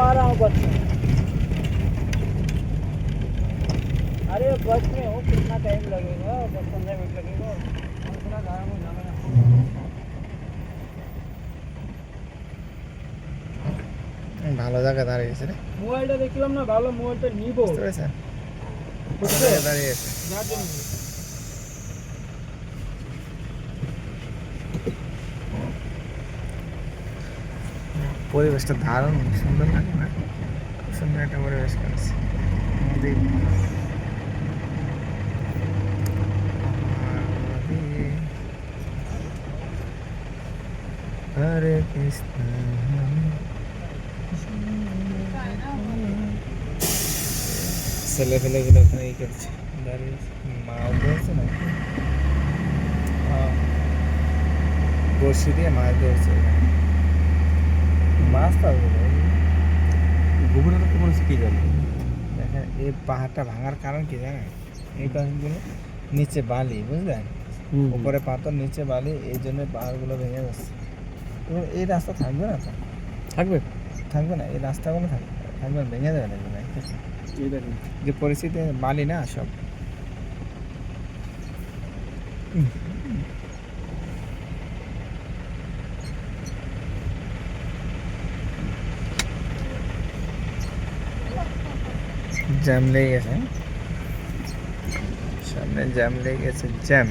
आ रहा हूँ बस में। अरे बस में हूँ, कितना टाइम लगेगा? 10-15 मिनट लगेगा। और थोड़ा गाँव में जाना है। ভালো জায়গা দাঁড়িয়েছে রে, মোবাইলটা দেখলাম না, ভালো মোবাইলটা নিবো বুঝতে পেরেছেন? ভালো বুঝছো? জায়গায় দাঁড়িয়েছে। যার জন্য পরিবেশটা দারুণ সুন্দর লাগে না? খুব সুন্দর একটা পরিবেশ করেছে। নদী, নদী, হরে কৃষ্ণ ছেলে ফেলেগুলো ওখানে ই করছে, দাঁড়িয়ে মাছ ধরছে না, বড়শি দিয়ে মাছ ধরছে। মাছ পাবে গভীরতা তো বলেছে কি জানি। দেখেন এই পাহাড়টা ভাঙার কারণ কি জানেন? এই পাহাড়গুলো নিচে বালি, বুঝলেন? উপরে পাথর, নিচে বালি, এই জন্য পাহাড়গুলো ভেঙে যাচ্ছে। এবার এই রাস্তা থাকবে না তো, থাকবে থাকবে না, এই রাস্তাগুলো থাকবে না, ভেঙে যাবে না এগুলো। এই দেখেন যে পরিস্থিতি বালি না সব। জ্যাম লেগে গেছে, সামনে জ্যাম লেগে গেছে, জ্যাম।